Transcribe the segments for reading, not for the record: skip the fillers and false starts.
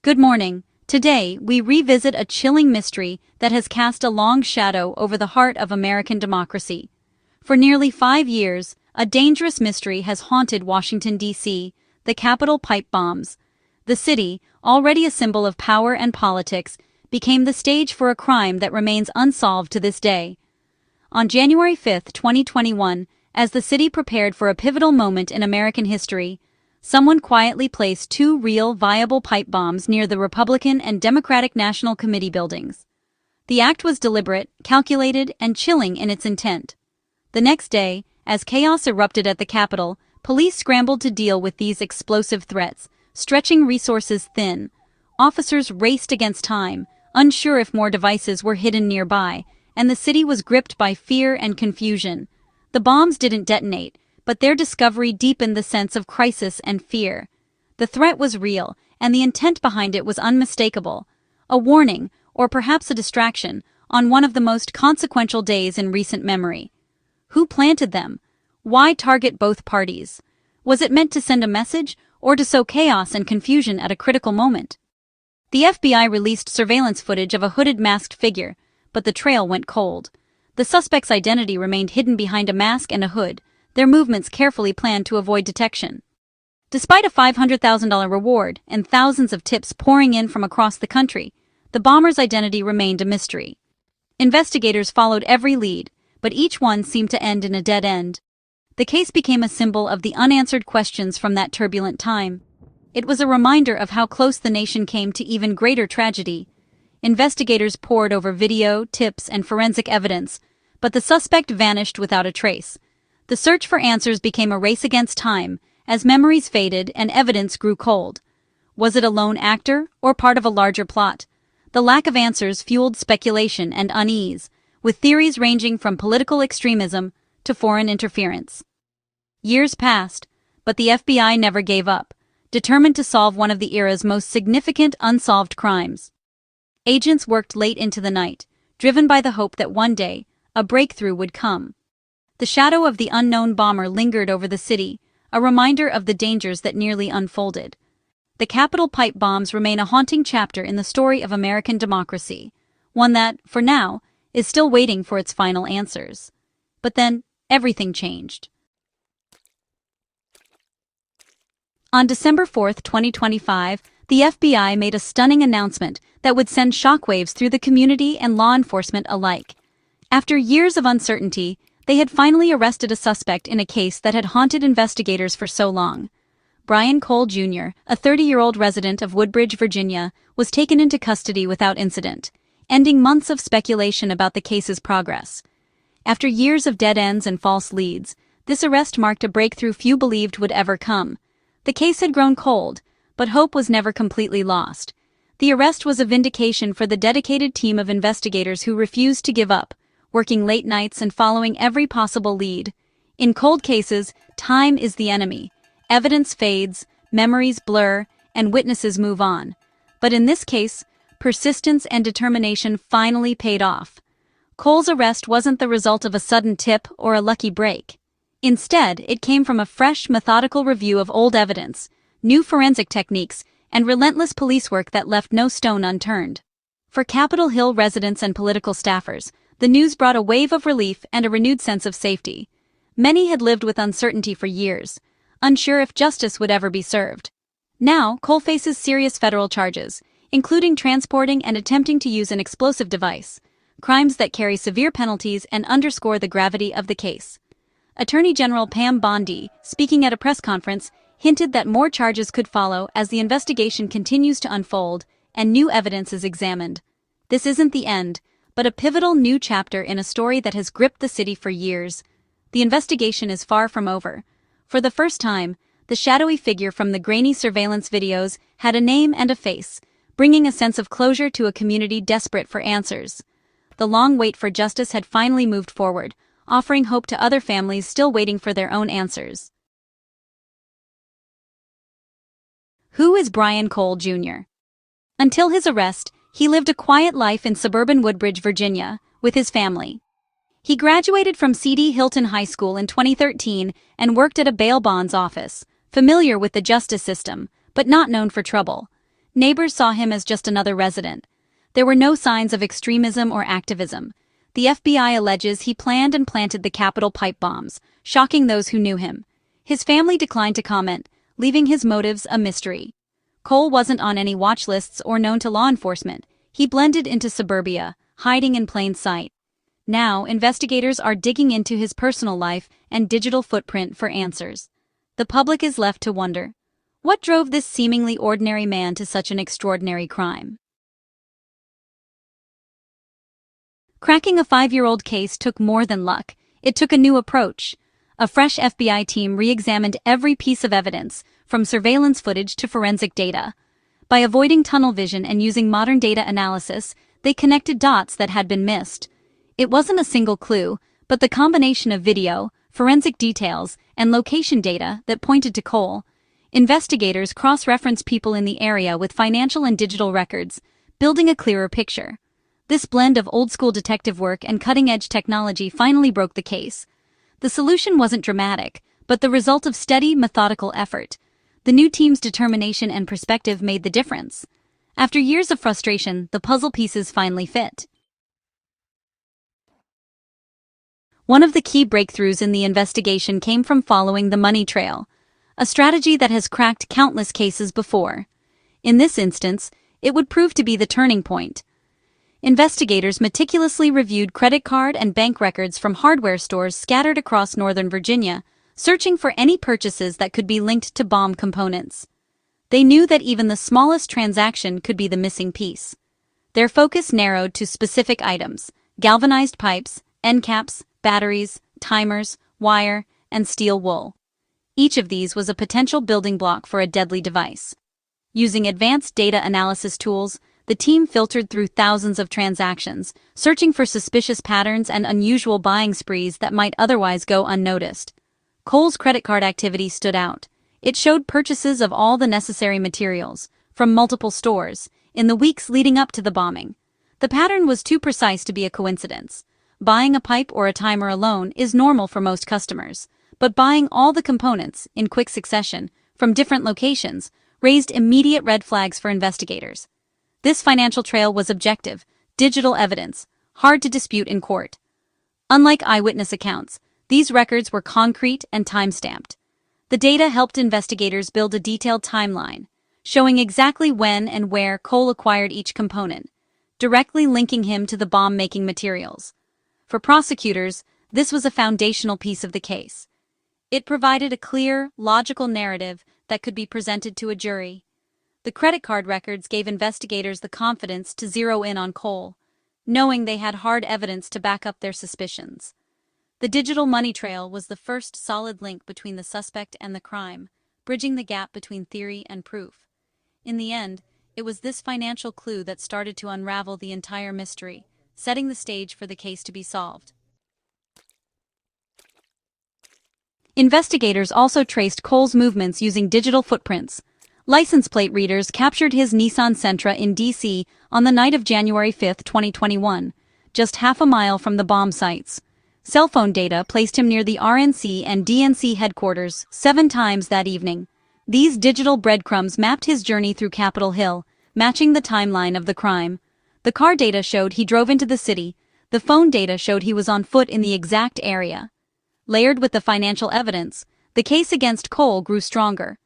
Good morning. Today, we revisit a chilling mystery that has cast a long shadow over the heart of American democracy. For nearly 5 years, a dangerous mystery has haunted Washington, D.C., the Capitol pipe bombs. The city, already a symbol of power and politics, became the stage for a crime that remains unsolved to this day. On January 5, 2021, as the city prepared for a pivotal moment in American history, someone quietly placed 2 real, viable pipe bombs near the Republican and Democratic National Committee buildings. The act was deliberate, calculated, and chilling in its intent. The next day, as chaos erupted at the Capitol, police scrambled to deal with these explosive threats, stretching resources thin. Officers raced against time, unsure if more devices were hidden nearby, and the city was gripped by fear and confusion. The bombs didn't detonate, but their discovery deepened the sense of crisis and fear. The threat was real, and the intent behind it was unmistakable. A warning, or perhaps a distraction, on one of the most consequential days in recent memory. Who planted them? Why target both parties? Was it meant to send a message, or to sow chaos and confusion at a critical moment? The FBI released surveillance footage of a hooded masked figure, but the trail went cold. The suspect's identity remained hidden behind a mask and a hood, their movements carefully planned to avoid detection. Despite a $500,000 reward and thousands of tips pouring in from across the country, the bomber's identity remained a mystery. Investigators followed every lead, but each one seemed to end in a dead end. The case became a symbol of the unanswered questions from that turbulent time. It was a reminder of how close the nation came to even greater tragedy. Investigators pored over video, tips, and forensic evidence, but the suspect vanished without a trace. The search for answers became a race against time, as memories faded and evidence grew cold. Was it a lone actor, or part of a larger plot? The lack of answers fueled speculation and unease, with theories ranging from political extremism to foreign interference. Years passed, but the FBI never gave up, determined to solve one of the era's most significant unsolved crimes. Agents worked late into the night, driven by the hope that one day, a breakthrough would come. The shadow of the unknown bomber lingered over the city, a reminder of the dangers that nearly unfolded. The Capitol pipe bombs remain a haunting chapter in the story of American democracy, one that, for now, is still waiting for its final answers. But then, everything changed. On December 4, 2025, the FBI made a stunning announcement that would send shockwaves through the community and law enforcement alike. After years of uncertainty, they had finally arrested a suspect in a case that had haunted investigators for so long. Brian Cole Jr., a 30-year-old resident of Woodbridge, Virginia, was taken into custody without incident, ending months of speculation about the case's progress. After years of dead ends and false leads, this arrest marked a breakthrough few believed would ever come. The case had grown cold, but hope was never completely lost. The arrest was a vindication for the dedicated team of investigators who refused to give up, working late nights and following every possible lead. In cold cases, time is the enemy. Evidence fades, memories blur, and witnesses move on. But in this case, persistence and determination finally paid off. Cole's arrest wasn't the result of a sudden tip or a lucky break. Instead, it came from a fresh, methodical review of old evidence, new forensic techniques, and relentless police work that left no stone unturned. For Capitol Hill residents and political staffers, the news brought a wave of relief and a renewed sense of safety. Many had lived with uncertainty for years, unsure if justice would ever be served. Now, Cole faces serious federal charges, including transporting and attempting to use an explosive device, crimes that carry severe penalties and underscore the gravity of the case. Attorney General Pam Bondi, speaking at a press conference, hinted that more charges could follow as the investigation continues to unfold and new evidence is examined. This isn't the end, but a pivotal new chapter in a story that has gripped the city for years. The investigation is far from over. For the first time, the shadowy figure from the grainy surveillance videos had a name and a face, bringing a sense of closure to a community desperate for answers. The long wait for justice had finally moved forward, offering hope to other families still waiting for their own answers. Who is Brian Cole Jr.? Until his arrest, he lived a quiet life in suburban Woodbridge, Virginia, with his family. He graduated from C.D. Hilton High School in 2013 and worked at a bail bonds office, familiar with the justice system, but not known for trouble. Neighbors saw him as just another resident. There were no signs of extremism or activism. The FBI alleges he planned and planted the Capitol pipe bombs, shocking those who knew him. His family declined to comment, leaving his motives a mystery. Cole wasn't on any watch lists or known to law enforcement. He blended into suburbia, hiding in plain sight. Now, investigators are digging into his personal life and digital footprint for answers. The public is left to wonder, what drove this seemingly ordinary man to such an extraordinary crime? Cracking a 5-year-old case took more than luck. It took a new approach. A fresh FBI team re-examined every piece of evidence, from surveillance footage to forensic data. By avoiding tunnel vision and using modern data analysis, they connected dots that had been missed. It wasn't a single clue, but the combination of video, forensic details, and location data that pointed to Cole. Investigators cross-referenced people in the area with financial and digital records, building a clearer picture. This blend of old-school detective work and cutting-edge technology finally broke the case. The solution wasn't dramatic, but the result of steady, methodical effort. The new team's determination and perspective made the difference. After years of frustration, the puzzle pieces finally fit. One of the key breakthroughs in the investigation came from following the money trail, a strategy that has cracked countless cases before. In this instance, it would prove to be the turning point. Investigators meticulously reviewed credit card and bank records from hardware stores scattered across Northern Virginia, searching for any purchases that could be linked to bomb components. They knew that even the smallest transaction could be the missing piece. Their focus narrowed to specific items: galvanized pipes, end caps, batteries, timers, wire, and steel wool. Each of these was a potential building block for a deadly device. Using advanced data analysis tools, the team filtered through thousands of transactions, searching for suspicious patterns and unusual buying sprees that might otherwise go unnoticed. Cole's credit card activity stood out. It showed purchases of all the necessary materials, from multiple stores, in the weeks leading up to the bombing. The pattern was too precise to be a coincidence. Buying a pipe or a timer alone is normal for most customers, but buying all the components, in quick succession, from different locations, raised immediate red flags for investigators. This financial trail was objective, digital evidence, hard to dispute in court. Unlike eyewitness accounts, these records were concrete and time-stamped. The data helped investigators build a detailed timeline, showing exactly when and where Cole acquired each component, directly linking him to the bomb-making materials. For prosecutors, this was a foundational piece of the case. It provided a clear, logical narrative that could be presented to a jury. The credit card records gave investigators the confidence to zero in on Cole, knowing they had hard evidence to back up their suspicions. The digital money trail was the first solid link between the suspect and the crime, bridging the gap between theory and proof. In the end, it was this financial clue that started to unravel the entire mystery, setting the stage for the case to be solved. Investigators also traced Cole's movements using digital footprints. License plate readers captured his Nissan Sentra in D.C. on the night of January 5, 2021, just half a mile from the bomb sites. Cell phone data placed him near the RNC and DNC headquarters 7 times that evening. These digital breadcrumbs mapped his journey through Capitol Hill, matching the timeline of the crime. The car data showed he drove into the city. The phone data showed he was on foot in the exact area. Layered with the financial evidence, the case against Cole grew stronger.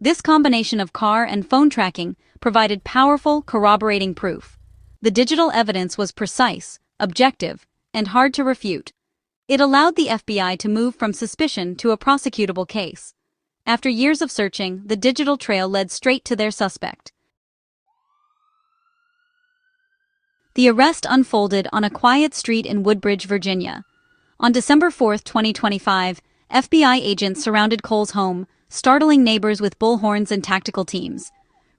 This combination of car and phone tracking provided powerful, corroborating proof. The digital evidence was precise, objective, and hard to refute. It allowed the FBI to move from suspicion to a prosecutable case. After years of searching, the digital trail led straight to their suspect. The arrest unfolded on a quiet street in Woodbridge, Virginia. On December 4, 2025, FBI agents surrounded Cole's home, startling neighbors with bullhorns and tactical teams.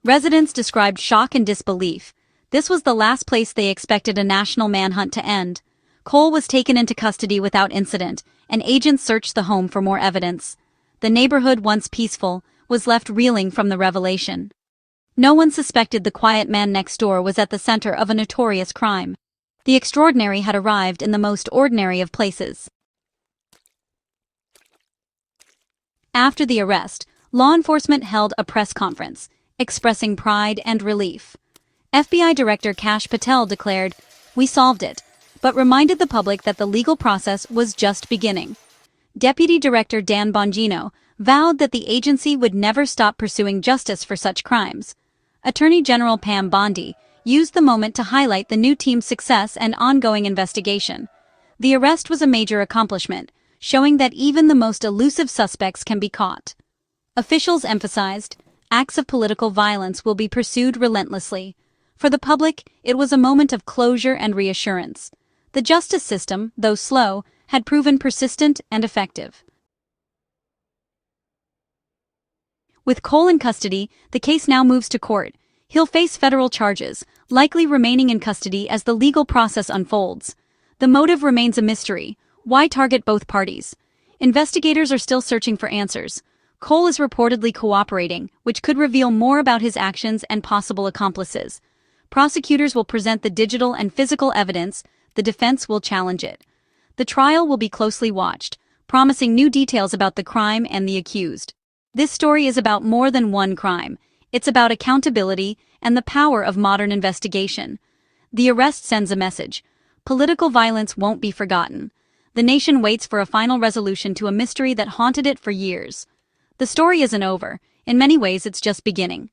Residents described shock and disbelief. This was the last place they expected a national manhunt to end. Cole was taken into custody without incident, and agents searched the home for more evidence. The neighborhood, once peaceful, was left reeling from the revelation. No one suspected the quiet man next door was at the center of a notorious crime. The extraordinary had arrived in the most ordinary of places. After the arrest, law enforcement held a press conference. expressing pride and relief. FBI Director Kash Patel declared, "We solved it," but reminded the public that the legal process was just beginning. Deputy Director Dan Bongino vowed that the agency would never stop pursuing justice for such crimes. Attorney General Pam Bondi used the moment to highlight the new team's success and ongoing investigation. The arrest was a major accomplishment, showing that even the most elusive suspects can be caught. Officials emphasized, acts of political violence will be pursued relentlessly. For the public, it was a moment of closure and reassurance. The justice system, though slow, had proven persistent and effective. With Cole in custody, the case now moves to court. He'll face federal charges, likely remaining in custody as the legal process unfolds. The motive remains a mystery. Why target both parties? Investigators are still searching for answers. Cole is reportedly cooperating, which could reveal more about his actions and possible accomplices. Prosecutors will present the digital and physical evidence, the defense will challenge it. The trial will be closely watched, promising new details about the crime and the accused. This story is about more than one crime. It's about accountability and the power of modern investigation. The arrest sends a message. Political violence won't be forgotten. The nation waits for a final resolution to a mystery that haunted it for years. The story isn't over. In many ways, it's just beginning.